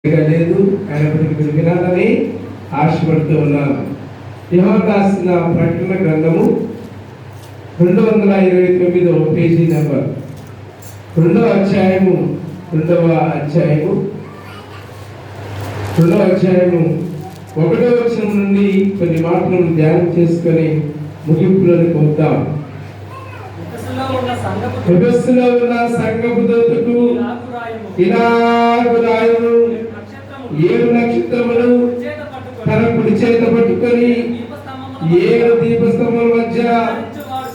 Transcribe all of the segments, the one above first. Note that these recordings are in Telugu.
లేదు అయినప్పటికీ మీరు వినాలని ఆశపడుతూ ఉన్నాను. యోహాను రాసిన ప్రకటన గ్రంథము 229వ పేజీ నెంబర్ 2వ అధ్యాయము 1వ వచనం నుండి కొన్ని మాటలను ధ్యానం చేసుకొని ముగింపులను పొందాం. ఎఫెసులో ఉన్న సంఘపు దూతకు ఇలాగు రాయును, 7 నక్షత్రములు తన కుడి చేత పట్టుకొని 7 దీపస్తంభముల మధ్య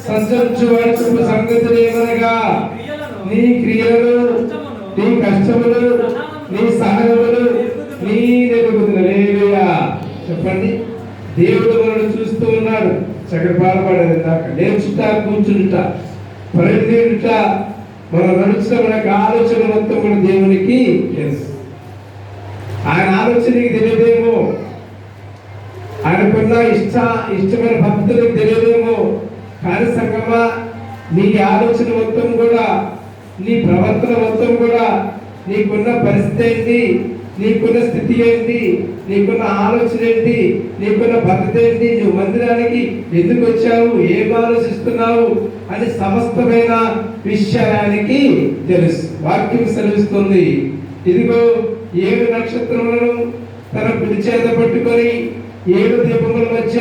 సంచరించు వాడి సంగతులు ఏమనగా, నీ క్రియలు, నీ కష్టములు, నీ సహనములు నీ నెరుగుదల. చెప్పండి, దేవుడు మనల్ని చూస్తూ ఉన్నాడు. చక్కటి పాల్పడేది దాకా నేర్చుట, కూర్చుంట, పరిధిట, మన నడుచుట, మనకు ఆలోచన మొత్తం మన దేవునికి తెలుసు. ఆయన ఆలోచనకి తెలియదేమో, ఆయనకున్న ఇష్టమైన భక్తులకు తెలియదేమో. కానీ సంగమా, నీ ఆలోచన మొత్తం కూడా, నీ ప్రవర్తన మొత్తం కూడా, నీకున్న పరిస్థితి ఏంటి, నీకున్న స్థితి ఏంటి, నీకున్న ఆలోచన ఏంటి, నీకున్న పద్ధతి ఏంటి, నువ్వు మందిరానికి ఎందుకు వచ్చావు, ఏం ఆలోచిస్తున్నావు అని సమస్తమైన విషయానికి తెలుసు. వాక్యం సెలవిస్తుంది, ఇదిగో 7 నక్షత్రములను తన కుడి చేత పట్టుకొని 7 దీపముల మధ్య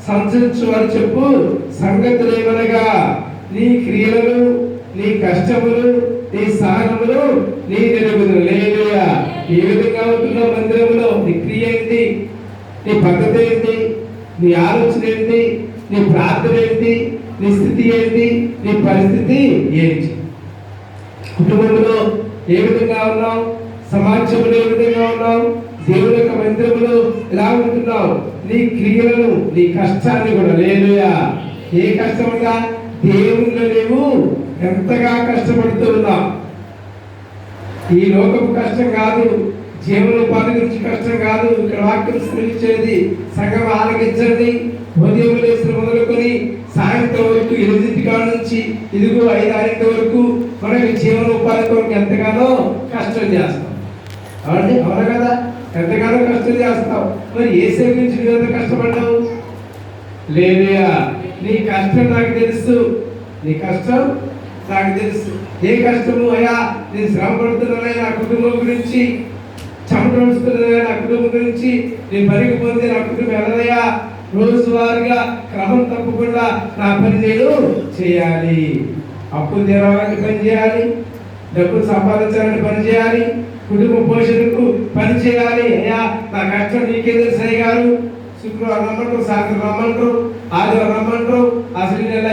సంచరించు వారు చెప్పు సంగతులు ఏమనగా, నీ క్రియలను, నీ కష్టములు, నీ సహనములు నీ నెరుగుదల. లేలుయా. ఏ విధంగా ఉంటున్నావు మందిరంలో? నీ క్రియ ఏంటి, నీ పద్ధతి ఏంటి, నీ ఆలోచన ఏంటి, నీ ప్రార్థన ఏంటి, నీ స్థితి ఏంటి, నీ పరిస్థితి ఏంటి? కుటుంబంలో ఏ విధంగా ఉన్నావు, సమాజంలో ఏ విధంగా ఉన్నావు, దేవుని యొక్క మందిరంలో ఎలా ఉంటున్నావు, నీ క్రియలను, నీ కష్టాన్ని కూడా. లేలుయా. ఏ కష్టం అంట? దేవునిలో నీవు ఎంతగా కష్టపడుతూ ఉన్నావు. ఈ లోకపు కష్టం కాదు, జీవనోపాధి గురించి కష్టం కాదు. ఇక్కడ వాక్యం శ్రమించేది సంఘం ఆలకించండి. ఉదయం లేచిన మొదలుకొని సాయంత్రం వరకు 8 కాడ నుంచి ఇదిగో 5-6 వరకు మనకి జీవనోపాధి కొరకు ఎంతగానో కష్టం చేస్తాం. అవునా కదా? ఎంతగానో కష్టం చేస్తావు. మరి ఏ సేవ నుంచి నువ్వు ఎంత కష్టపడ్డావు? లేదుయా. నీ కష్టం నాకు తెలుసు, నీ కష్టం నాకు తెలుసు. ఏ కష్టము అయ్యా, నేను శ్రమ పడుతున్నానే నా కుటుంబం గురించి, చెమట వస్తున్నాయా నా కుటుంబం గురించి, నేను పనికి పొందే నా కుటుంబం వెళ్ళదయ్యా. రోజువారీగా క్రమం తప్పకుండా నా పని నేను చేయాలి. అప్పు తీరాలని పని చేయాలి, డబ్బులు సంపాదించాలని పని చేయాలి, కుటుంబ పోషణకు పని చేయాలి. అయ్యా నా కష్టం నీకే తెలుసు అయ్య గారు. శుక్రవారం రమ్మంటారు, సాయంత్రం రమ్మంటారు, ఆదివారం రమ్మంటారు. అసలు నెల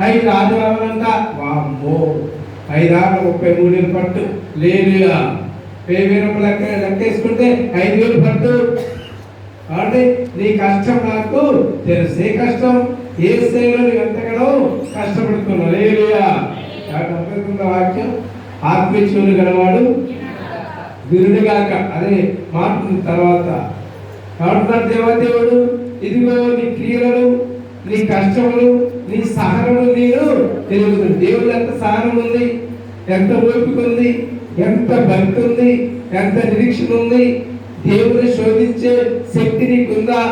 5 ఆదివారం అంట. వామ్మో, 5 33 పట్టు. లేదుగా. 10,000 రూపాయలు లెక్కేసుకుంటే 5,000 పట్టు. అంటే నీ కష్టం నాకు తెలుసు. ఏ కష్టం? ఏ స్థాయిలో నువ్వు ఎంతగానో కష్టపడుతున్నావు. లేదుగా. వాక్యం ఆత్మీయులు గలవాడు విరుడుగాక అదే మాట తర్వాత కాబట్టి దేవదేవుడు, ఇదిగో నీ క్రియలను, నీ కష్టములు, నీ సహనము నేను తెలుగుతుంది. దేవుడు ఎంత సహనం ఉంది, ఎంత ఓపిక ఉంది, ఎంత భక్తి ఉంది, ఎంత నిరీక్షణ ఉంది. దేవుని శోధించే శక్తి నీకుందా?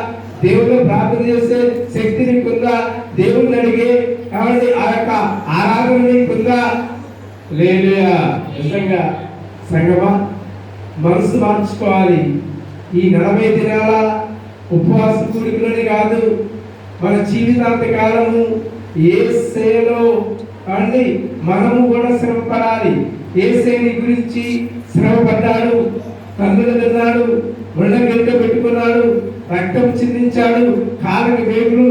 దేవుని ప్రార్థన చేసే శక్తి నీకుందా? దేవుని అడిగే కాబట్టి ఆ యొక్క ఆరాధన నీకుందా? లేదుయా. నిజంగా సంగమా, మనసు మార్చుకోవాలి. ఈ 40 దినాల ఉపవాస కూడికలోనే కాదు, మన జీవితాంత కాలము యేసేలో అండి మనము కూడా శ్రమపడాలి. యేసేని గురించి శ్రమపడ్డాడు, కన్నులు తిన్నాడు, ఒళ్ళ గంట పెట్టుకున్నాడు, రక్తం చిందించాడు, కాళ్ళకి వేగులు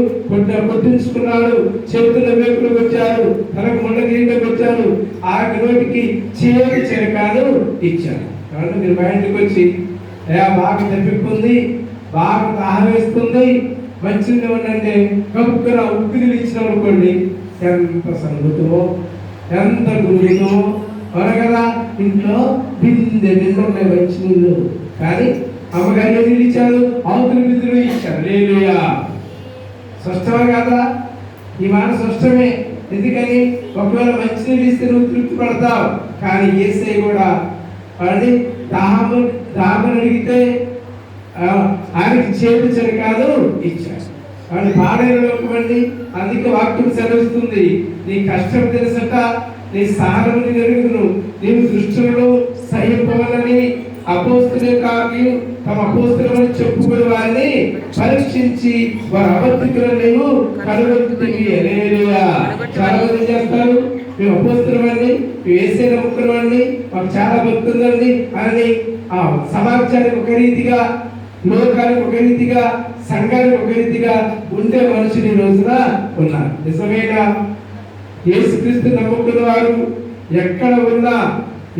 కొట్టించుకున్నాడు, చేతుల వేగులు వచ్చాడు, తనకు ముళ్ళ గిరీటం పెట్టాడు, ఆ నోటికి చేతి చిరకాలు ఇచ్చాడు. కాబట్టి మీరు మా ఇంటికి వచ్చి బాగా తెప్పిస్తుంది, బాగా దాహం వేస్తుంది, మంచిగా ఉండండి, కప్పుకున్న ఉప్పిలు ఇచ్చినాం అనుకోండి, ఎంత సంగతుమో, ఎంత గురితో. అవును కదా? ఇంట్లో బిందె ఉన్నాయి మంచి నీళ్ళు, కానీ అమ్మగారు నీళ్ళు ఇచ్చారు, అవతల బిందులు ఇచ్చారు. లేదుయా. స్పష్టమే కదా? ఈ మాట స్పష్టమే. ఎందుకని? ఒకవేళ మంచి నీళ్ళు ఇస్తే నువ్వు తృప్తి పడతావు, కానీ యేసయ్య కూడా దాహము దామని అడిగితే ఆయనకి చేయించని కాదు ఇచ్చాడు. వాడిని పాడేయమండి. అందుకే వాక్యం సెలవిస్తుంది, నీ కష్టం తెలుసట, నీ సహనముని ఎరుగును, నీవు దృష్టిలో సహింపవలని అపోస్తులే కాకి తమ అపోస్తులని చెప్పుకునే వారిని పరీక్షించి వారి అబద్ధికులను నీవు కనుగొంటివి. హల్లెలూయా. చాలా మంది చేస్తారు, మేము అపోస్తులమండి, మేము యేసే నమ్ముకున్నామండి, మాకు చాలా భక్తి ఉందండి అని సమాజానికి ఒక రీతిగా, లోకానికి ఒక రీతిగా, సంఘానికి ఒక రీతిగా ఉండే మనుషులు ఈ రోజున ఉన్నారు. నిజమేనా? యేసుక్రీస్తు నమ్ముకున్న వారు ఎక్కడ ఉన్నా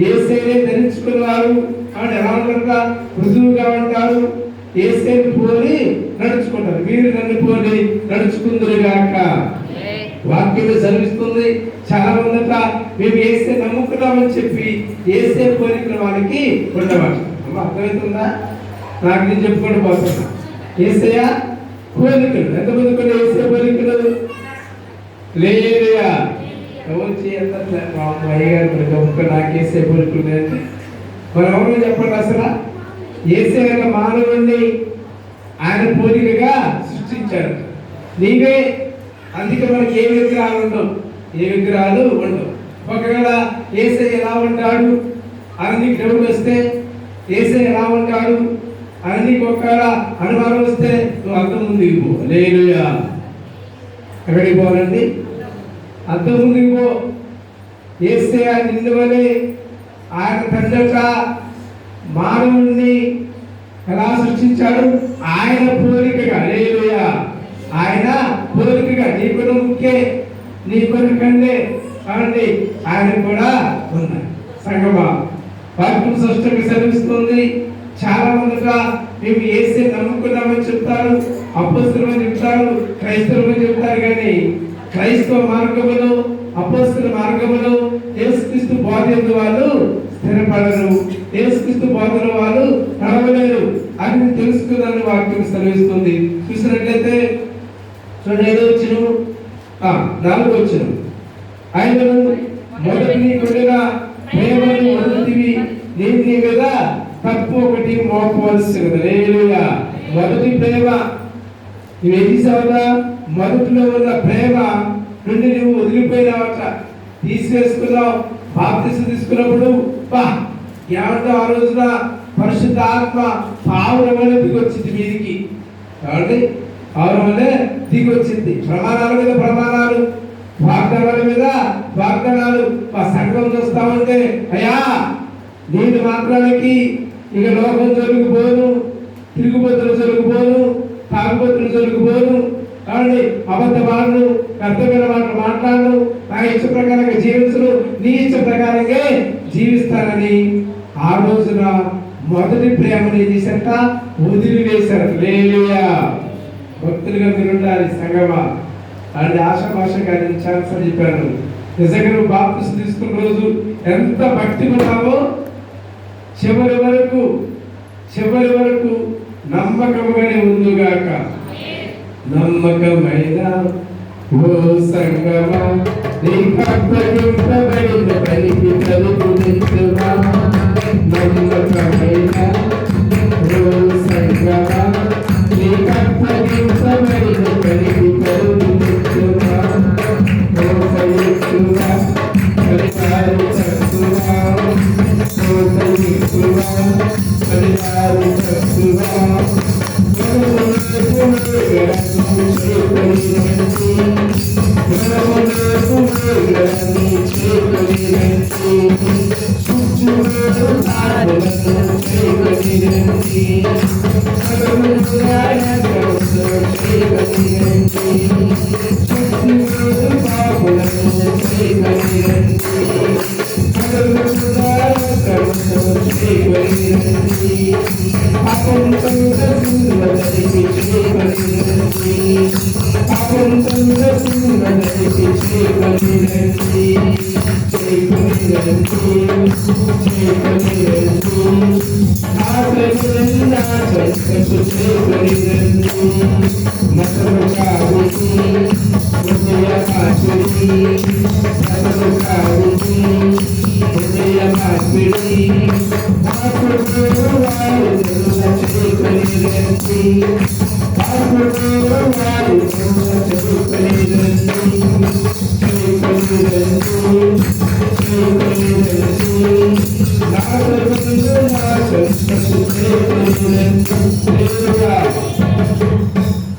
యేసేనే ధరించుకున్న వారు అని ఎలా ఉంటారు? రుజువుగా ఉంటారు. యేసేని పోలి నడుచుకుంటారు. మీరు నన్ను పోలి నడుచుకుందురుగాక. వాక్యం చదివిస్తుంది. చాలా మందట మేము యేసే నమ్ముకున్నామని చెప్పి యేసే పోలికల వారికి ఉండవచ్చు. అర్థమవుతుందా? నాకు నేను చెప్పుకుంటూ పోతున్నా. యేసయ్య పోలికలు ఎంతమంది కొన్ని యేసే పోలికలు లేదుగా. వచ్చి ఎంత మా అయ్యగారు గొప్ప నాకు యేసే పోలికలు అంటే మనం ఎవరు చెప్పండి? అసలు యేసే అన్న మానవుడిని ఆయన పోలికగా సృష్టించాడు. నీవే. అందుకే మనకి ఏ విగ్రహాలు ఉండవు, ఏ విగ్రహాలు ఉండవు. ఒకవేళ యేసే ఎలా ఉంటాడు అని నీకు డౌట్ వస్తే, యేసే ఎలా ఉంటాడు అని నీకు ఒకవేళ అనుమానం వస్తే నువ్వు అర్థం ముందుకు పో. హల్లెలూయా. ఎక్కడికి పోవాలండి? అర్థం ముందుకు పో. యేసే నిన్ను వలె ఆయన తండ్రట మానవుడిని ఎలా సృష్టించాడు? ఆయన పోలికగా. హల్లెలూయా. ఆయన పోలికగా నీకున్న ముఖ్యే, నీకున్న కండే కావండి ఆయన కూడా ఉన్నాయి. సంగమా వాక్యం స్పష్టంగా సెలవిస్తుంది. చాలా మందిగా మేము యేసే నమ్ముకున్నామని చెప్తారు, అపోస్తులని చెప్తారు, క్రైస్తవులని చెప్తారు. కానీ క్రైస్తవ మార్గములో, అపోస్తుల మార్గములో యేసుక్రీస్తు బోధన వాళ్ళు స్థిరపడరు, యేసుక్రీస్తు బోధన వాళ్ళు నడవలేరు అని తెలుసుకున్నాను వాక్యం సెలవిస్తుంది. చూసినట్లయితే చూడండి, 5వ వచనం, 4వ వచనం, ఆయనను మొదటి నీకున్న ప్రేమను వదిలితివి, నేను నీ మీద తప్పు ఒకటి మోపవలసినది. హల్లెలూయా. మొదటి ప్రేమ నువ్వు ఎదిసావుగా, మొదటిలో ఉన్న ప్రేమ నుండి నువ్వు వదిలిపోయినావట, తీసివేసుకున్నావు. బాప్తిసం తీసుకున్నప్పుడు ఏమంటావు? ఆ రోజున పరిశుద్ధ ఆత్మ పావురమనే దిగొచ్చింది మీదికి. కాబట్టి పావురమనే దిగొచ్చింది. ప్రమాణాల మీద ప్రమాణాలు, వాగ్దానాల మీద వాగ్దానాలు. మా సంఘం చూస్తా ఉంటే, అయ్యా నేను మాత్రానికి ఇక లోకం జరుగుపోను, తిరుగుబోతులు జరుగుపోను, తాగుబోతులు జరుగుపోను, కాబట్టి అబద్ధ మాటలు, అర్థమైన మాటలు మాట్లాడను, నా ఇచ్చ ప్రకారంగా జీవించను, నీ ఇచ్చ ప్రకారంగా జీవిస్తానని ఆ రోజున మొదటి ప్రేమని చేశాక వదిలివేశారు. హల్లెలూయా. భక్తులుగా మీరు ఉండాలి సంగమా. అంటే ఆశాభాషగా నేను చాలాసార్లు చెప్పాను. నిజంగా నువ్వు బాప్తిసం తీసుకున్న రోజు ఎంత భక్తి ఉన్నావో చివరి వరకు నమ్మకమైన ఉందిగాక. నమ్మకమైన ఓ సంగమా, నీకు అప్పగింపబడిన పనికి తలుపునిచ్చుమా. నమ్మకమైన ఓ సంగమా, నీకు అప్పగింపబడిన పనికి తలుపునిచ్చుమా. మోసయుక్తుగా పరిపాలి చక్కువా, మోసయుక్తుగా పరిపాలి చక్కువా. Hallelujah.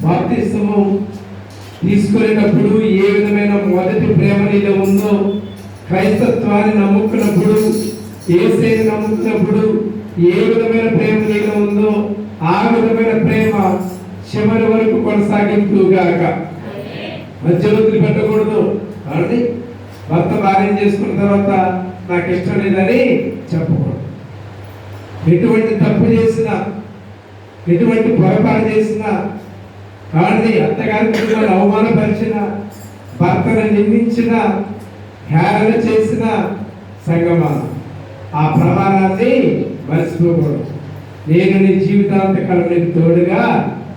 బాప్తిస్మము తీసుకునేటప్పుడు ఏ విధమైన మొదటి ప్రేమ నీలో ఉందో, క్రైస్తత్వాన్ని నమ్ముకున్నప్పుడు, యేసుని నమ్ముకున్నప్పుడు ఏ విధమైన ప్రేమ నీలో ఉందో ఆ విధమైన ప్రేమ చివరి వరకు కొనసాగింపుగాక. మధ్యలో వదిలిపెట్టకూడదు. కాబట్టి భర్త భార్యం చేసుకున్న తర్వాత నాకు ఇష్టం లేదని చెప్పకూడదు. ఎటువంటి తప్పు చేసినా, ఎటువంటి పొరపాటు చేసినా, కాబట్టి అత్తగారి కుటుంబాన్ని అవమానపరిచిన, భర్తను నిందించిన, హేళన చేసిన సంగమా ఆ ప్రమాణాన్ని మర్చిపోకూడదు. నేను నీ జీవితాంతకాలం నీకు తోడుగా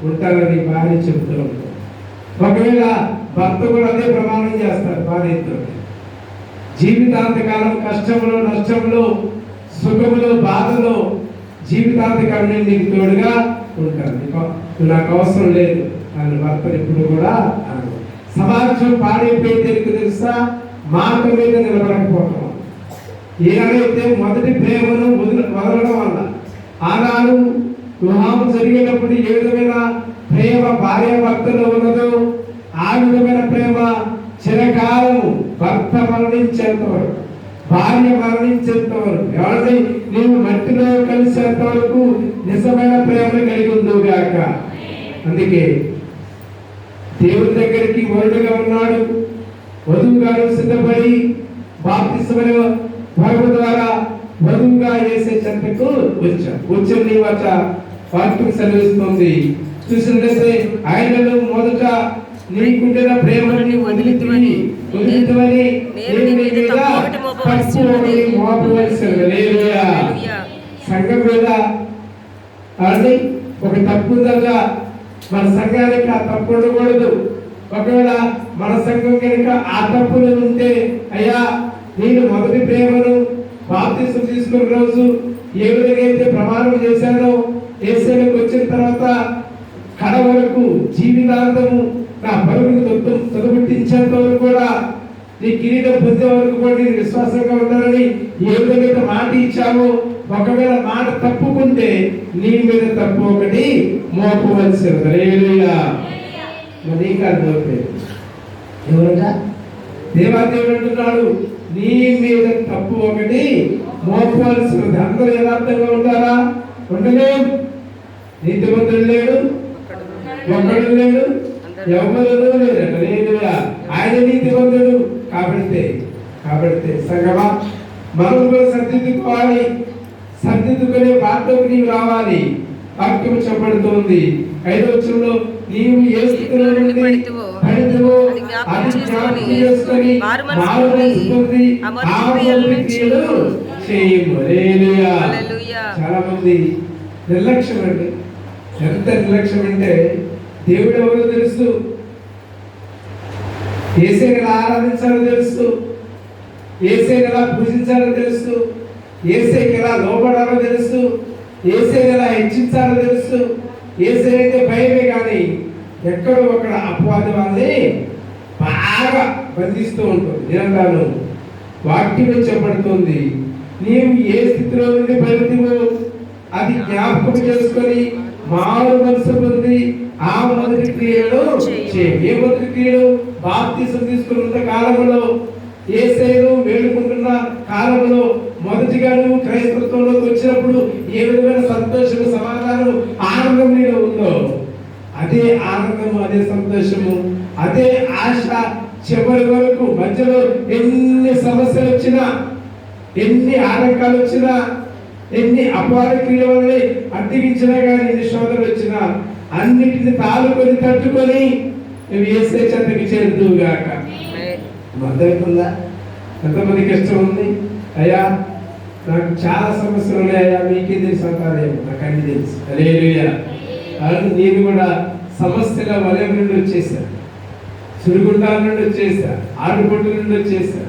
ఉంటానని భార్య చెబుతూ ఉంటాను. ఒకవేళ భర్త కూడా అదే ప్రమాణం చేస్తారు భార్యతో. జీవితాంతకాలం కష్టంలో, నష్టంలో, సుఖంలో, బాధలో జీవితాంతకాలం నేను నీకు తోడుగా ఉంటాను, నాకు అవసరం లేదు అని భర్తను ఇప్పుడు కూడా అను. సమాజం పాడైపోయి తెలుసా, మాట మీద నిలబడకపోవడం. ఏనాడైతే మొదటి ప్రేమను వదలడం వల్ల, ఆనాడు వివాహం జరిగేటప్పుడు ఏ విధమైన ప్రేమ భార్య భర్తలో ఉన్నదో ఆ విధమైన ప్రేమ చిరకాలం భర్త మరణించేంత వరకు, భార్య మరణించేంత వరకు, ఎవరిని నీవు మట్టిలో కలిసేంత వరకు నిజమైన ప్రేమను కలిగి ఉందిగాక. అందుకే దేవుని దగ్గరికి వరుడుగా ఉన్నాడు, వధువుగా సిద్ధపడి బాప్తిస్మము వరుడు ద్వారా వధువుగా వేసే చెంతకు వచ్చిన నీ వాక్యం సెలవిస్తుంది. చూసినట్లయితే ఆయనను మొదట నీకుండిన ప్రేమని వదిలితివని సంఘం మీద అది ఒక తప్పు ఉందగా మన సంఘానికి ఆ తప్పు ఉండకూడదు. ఒకవేళ మన సంఘం కనుక ఆ తప్పులు ఉంటే, అయ్యా నేను మొదటి ప్రేమను బాప్తిస్మం తీసుకున్న రోజు ఏ విధంగా అయితే ప్రమాణం చేశానో, యేసులోకి వచ్చిన తర్వాత కడ వరకు జీవితాంతము నా పరుగును తొలగించేంత వరకు కూడా నీ కిరీటం పొందే వరకు కూడా నేను విశ్వాసంగా ఉంటానని ఏ విధంగా మాట ఇచ్చావో, ఒకవేళ మాట తప్పుకుంటే నీ మీద తప్పు ఒకటి మోపవలసినది. హల్లెలూయా. మరి ఎవరట దేవాదేవుడు అంటున్నాడు, నీ మీద తప్పు ఒకటి మోపవలసినది. అందరూ యథార్థంగా ఉంటారా? ఉండలేం. నీతిమంతుడు లేడు, ఒక్కడు లేడు, ఎవరు లేడు. ఆయన నీతిమంతుడు. కాబట్టి సంగమా మనం కూడా సరిదిద్దుకోవాలి. సరిదిద్దుకునే బాటలోకి నీవు రావాలి. వాక్యం చెప్పబడుతోంది 5వ వచనంలో, నీవు ఏ స్థితిలో నుండి పడితివో అది జ్ఞాపకం చేసుకొని మారుమనసుపొంది ఆ మొదటి క్రియలు చేయుము. హల్లెలూయా. చాలా మంది నిర్లక్ష్యం అండి. ఎంత నిర్లక్ష్యం అంటే, దేవుడు ఎవరో తెలుసు, యేసుని ఎలా ఆరాధించాలో తెలుసు, యేసుని ఎలా పూజించాలో తెలుసు, యేసుకి ఎలా లోబడాలో తెలుసు, యేసుని ఎలా హెచ్చించాలో తెలుసు. యేసు అయితే భయమే, కానీ ఎక్కడో అక్కడ అపవాది వాళ్ళని బాగా బంధిస్తూ ఉంటుంది. నిరంతరం వాక్యం చెప్పబడుతుంది, నీవు ఏ స్థితిలో నుండి పడితివో అది జ్ఞాపకం చేసుకొని మారు మనసు పొంది ఆ మొదటి క్రియలు చేయి. ఏ మొదటి క్రియలు? బాప్తిస్మం తీసుకున్నంత కాలంలో, యేసును వేడుకుంటున్న కాలంలో, మొదటిగా నువ్వు క్రైస్తవంలోకి వచ్చినప్పుడు ఏ విధమైన సంతోషము, సమాధానం, ఆనందం నీలో ఉందో అదే ఆనందము, అదే సంతోషము, అదే ఆశ చివరి వరకు. మధ్యలో ఎన్ని సమస్యలు వచ్చినా, ఎన్ని ఆటంకాలు వచ్చినా, ఎన్ని అపవాద క్రియలని అడ్డగించినా, కానీ ఎన్ని శోధనలు వచ్చినా అన్నిటిని తాలుకొని తట్టుకొని నువ్వు యేసు చెంతకి చేరుదువుగాక. అర్థమవుతుందా? ఎంతమందికి ఇష్టం ఉంది? అయ్యా నాకు చాలా సమస్యలు ఉన్నాయా, మీకే తెలుసు అంటారేమో, నాకు అన్ని తెలుసు. హల్లెలూయా. నేను కూడా సమస్యల వలయం నుండి వచ్చేసా, సుడిగుండాల నుండి వచ్చేసా, ఆటుపొట్టు నుండి వచ్చేసా,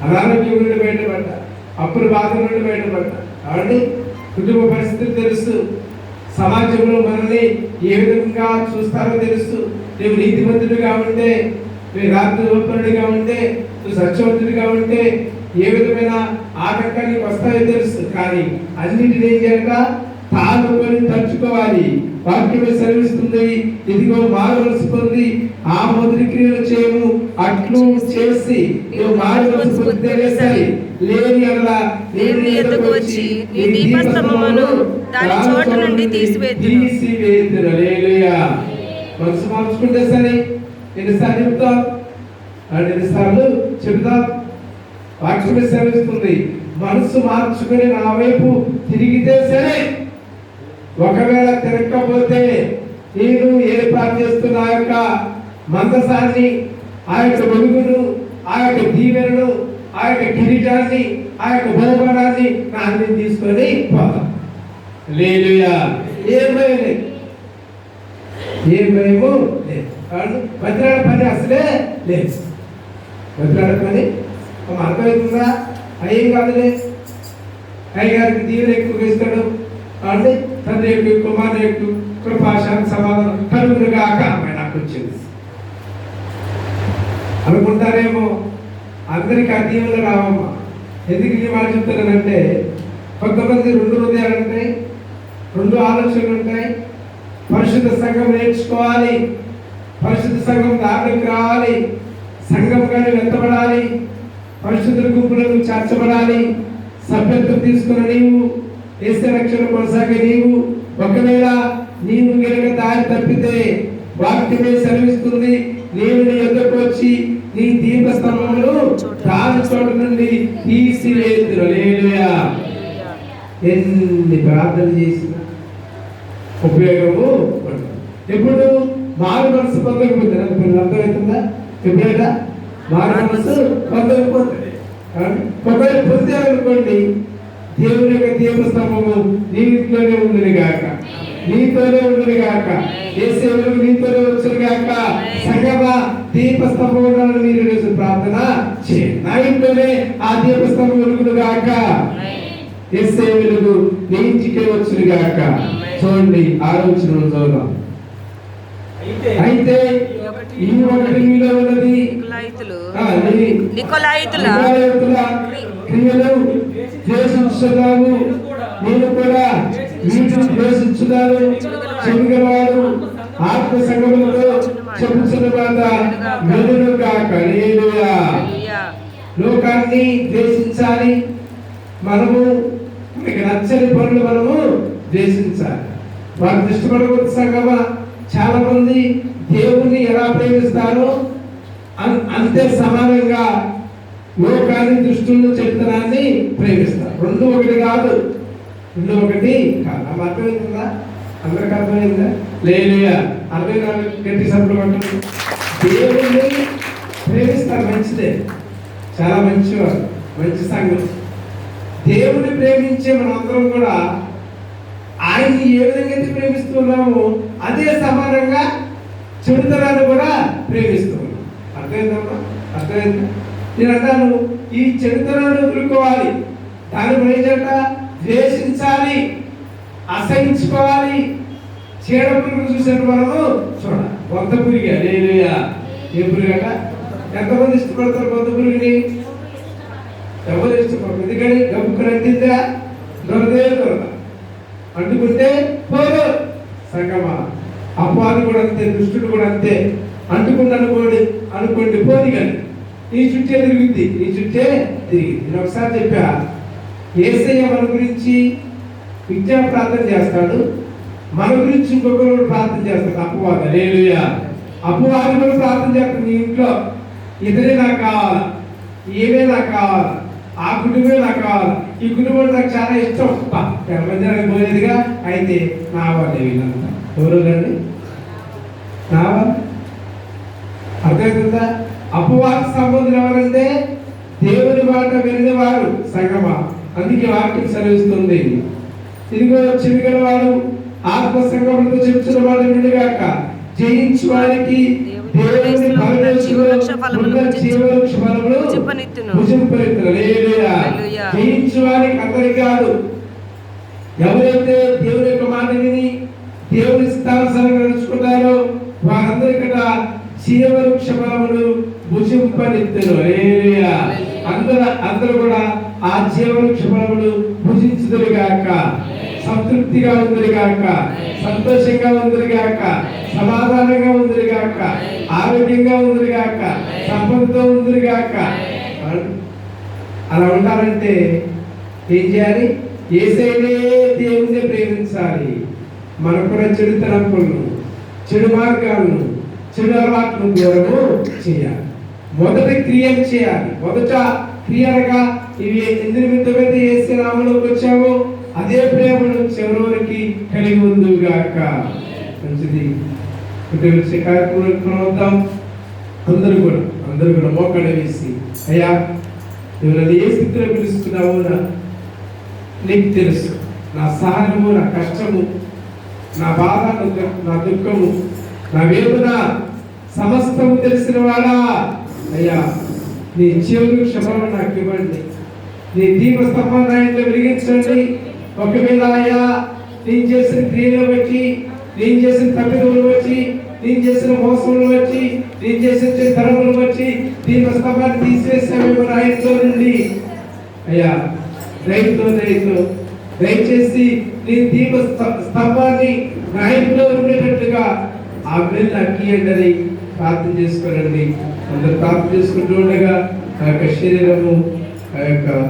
అనారోగ్యం నుండి బయటపడ్డా, అప్పుల బాధ నుండి బయటపడ్డా. కాబట్టి కుటుంబ పరిస్థితులు తెలుసు, సమాజంలో మనల్ని ఏ విధంగా చూస్తారో తెలుసు. నువ్వు నీతిమంతుడిగా ఉంటే, నువ్వు రాత్రిపరుడిగా ఉంటే, నువ్వు సత్యవంతుడిగా ఉంటే ఏ విధమైన ఆటంకానికి వస్తాయో తెలుసు. కానీ అన్నింటినీ ఏం చేయాల? తానుకొని తలుచుకోవాలి. వాక్యమే సెలవిస్తుంది, ఇదిగో మారుమనసు పొంది ఆ మొదటి క్రియలు చేయము, అట్లు చేసి నువ్వు మారుమనసు పొందితేనే సరి. లేని అలా నేను నీ యొద్దకు వచ్చి నీ దీపస్తంభమును దాని చోటు నుండి తీసివేతును. హల్లెలూయా. మనసు మార్చుకుంటే సరే. ఎన్నిసార్లు చెప్తాం? ఎన్నిసార్లు చెప్తాం? వాక్యమే సెలవిస్తుంది, మనసు మార్చుకుని నా వైపు తిరిగితే సరే. ఒకవేళ తిరగకపోతే నేను ఏర్పాటు చేస్తున్న ఆ యొక్క మందసాన్ని, ఆ యొక్క వెలుగును, ఆ యొక్క దీవెనను, ఆ యొక్క కిరీటాన్ని, ఆ యొక్క బహుమానాన్ని నాన్ని తీసుకొని పోతాం. హల్లెలూయా. ఏం భయం లేదు, ఏం భయము లేదు. బతిలాడ పని అసలే లేదు. బతిలాడ పని అర్థమవుతుందా? అయ్యేం కాదులే, అయ్యగారికి దీవెన ఎక్కువ ఇస్తాడు అంటే తండ్రి యొక్క కుమారుని యొక్క కృపాశాంతి సమాధానం కలుగునుగా నాకు వచ్చింది అనుకుంటారేమో. అందరికి ఆ దీవెనలు రావమ్మా. ఎందుకు ఈ మాట చెప్తానంటే, కొంతమంది రెండు హృదయాలు ఉంటాయి, రెండు ఆలోచనలు ఉంటాయి. పరిశుద్ధ సంఘం నేర్చుకోవాలి, పరిశుద్ధ సంఘం దారికి రావాలి, సంఘంగానే వెంటబడాలి, పరిశుద్ధ గుంపులకు చేర్చబడాలి. సభ్యత్వం తీసుకున్న నీవు, యేసు రక్షణ కొనసాగే నీవు, ఒకవేళ నీవు గనుక దారి తప్పితే వాక్యమే సెలవిస్తుంది, నేను నీ యొద్దకు వచ్చి నీ దీపస్తంభమును దాని చోటు నుండి తీసివేతును. హల్లెలూయా. ఎన్ని ప్రార్థన చేసినా ఉపయోగము పడదు. ఎప్పుడు మారు మనసు పొందకపోతే, అర్థమవుతుందా? ఎప్పుడైనా మారు మనసు పొందకపోతుంది. ఒకవేళ పొందాలనుకోండి, దేవుని యొక్క దీపస్తంభము నీతోనే ఉందని గాక, నీతోనే ఉందని గాక, యేసు వెలుగు నీతోనే వచ్చును గాక. సంగమా, దీపస్తంభం మీరు ప్రార్థన చేయండి. నా ఇంట్లోనే ఆ దీపస్తంభం వెలుగును గాక, యేసు వెలుగు నీ ఇంటికే వచ్చును గాక. చూడండి, ఆలోచన చూద్దాం. అయితే ఈ ఒకటి మీలో ఉన్నది నికొలాయితుల క్రియలు ద్వేషించున్నాము, నేను కూడా వీటిని ద్వేషించున్నాను. చెవిగలవాడు ఆత్మ సంగములతో చెప్పుచున్న మాట మెలును కాక. హల్లెలూయా. లోకాన్ని ద్వేషించాలి, మనము మనకి నచ్చని పనులు మనము ద్వేషించాలి. వారు దృష్టిపడకూడదు. సంగమా, చాలా మంది దేవుణ్ణి ఎలా ప్రేమిస్తారో అంతే సమానంగా లోకాన్ని, దృష్టిలో చెప్తనాన్ని ప్రేమిస్తారు. రెండు ఒకటి కాదు, రెండు ఒకటి కాదు. అర్థమవుతుందా? అందరికి అర్థమైందా? హల్లెలూయా. అర్థం కాదు, గట్టి సభలు పట్టు. దేవుణ్ణి ప్రేమిస్తారు, మంచిదే, చాలా మంచివారు, మంచి సంఘం. దేవుని ప్రేమించే మనందరం కూడా ఆయన్ని ఏ విధంగా అయితే ప్రేమిస్తున్నామో అదే సమానంగా చెడుతనాన్ని కూడా ప్రేమిస్తున్నాం. అర్థమైందమ్మా? అర్థమైందా? నేను అంటాను, ఈ చెడుతనాన్ని ఎదుర్కోవాలి, దాని ప్రజంట ద్వేషించాలి, అసహించుకోవాలి. చీడ పురుగును చూసేట్టు మనము చూడాలి. వంత పురుగు. హల్లెలూయా. ఏ పురుగట? ఎంతమంది ఇష్టపడతారు వంత పురుగుని? ఎవరు ఇష్టపడతారు? ఎందుకని? గబ్బుకు అంటిందా? దొరదే దొరద, అంటుకుంటే పోదు. సంగమా, అపవాది కూడా అంతే, దుష్టుడు కూడా అంతే. అనుకోండి పోని, కానీ నీ చుట్టే తిరుగుద్ది, నీ చుట్టే తిరిగింది. నేను ఒకసారి చెప్పా, యేసయ్య మన గురించి విజ్ఞా ప్రార్థన చేస్తాడు, మన గురించి ఇంకొకరు ప్రార్థన చేస్తాడు. అపవాది. హల్లెలూయా. అపవాది కూడా ప్రార్థన చేస్తాడు. నీ ఇంట్లో ఇతరే నాకు కావాలా, ఏమే నాకు కావాలా, ఆ కుటుంబమే నాకు కావాలి, ఈ కుటుంబం నాకు చాలా ఇష్టం, మందిరానికి పోయేదిగా, అయితే నా వాళ్ళే వీళ్ళంతా. ఎవరు రండి? నా వాళ్ళు. అర్థమవుతుందా? అపవాది సంబంధులు ఎవరంటే దేవుని మాట విని వారు. సంగమా, అందుకే వాక్యం సెలవిస్తుంది, ఇదిగో చెవిగల వాడు ఆత్మ సంగములతో చెప్తున్న వాడు వినుగాక, జయించు వారికి దేవుని జయించు వారికి అందరికి కాదు. ఎవరైతే దేవుని యొక్క మాట విని ఫలమిత్తును. హల్లెలూయా. అందరూ కూడా ఆ జీవవృక్ష ఫలములు భుజించుదురు గాక, సంతృప్తిగా ఉందిరు గాక, సంతోషంగా ఉందిరు గాక, సమాధానంగా ఉందిరు గాక, ఆరోగ్యంగా ఉందిరు గాక, సంపదతో ఉందిరు గాక. అలా ఉండాలంటే ఏం చేయాలి? యేసయ్యనే దేవుణ్ణి ప్రేమించాలి. మనకున్న చెడు తలంపులను, చెడు మార్గాలను, చెడు అలవాట్లను దూరము చేయాలి. మొదటి క్రియలు చేయాలి. మొదట క్రియలుగా ఇవి ఎందు నిమిత్తమైతే యేసు నామములోకి వచ్చావో అదే ప్రేమను చివరి వరకు కలిగి ఉందుగాక. మంచిది. వచ్చే కార్యక్రమం వద్దాం. అందరూ కూడా మోకాళ్ళ వేసి, అయ్యా నువ్వు నన్ను ఏ స్థితిలో పిలుస్తున్నావో నీకు తెలుసు. నా సహనము, నా కష్టము, నా బాధ, నా దుఃఖము, నా వేదన సమస్తము తెలిసిన వాడా, అయ్యా నీ జీవవృక్ష ఫలమును నాకు ఇవ్వండి. నీ దీపస్తంభాన్ని ఆయనలో వెలిగించండి. ఒకవేళ అయ్యా నేను చేసిన క్రియలు బట్టి, నేను చేసిన తప్పిదములు బట్టి, నేను చేసిన మోసములు బట్టి, నేను చేసిన తరములు బట్టి దీపస్తంభాన్ని తీసివేసామేమో ఆయనతో నుండి, అయ్యా రైతు దయచేసి నీ దీప స్తంభాన్ని నాయకులో ఉండేటట్టుగా ఆ బిడ్డ అక్కియండి ప్రార్థన చేసుకోనండి. అందరు ప్రార్థన చేసుకుంటూ ఉండగా ఆ యొక్క శరీరము, ఆ యొక్క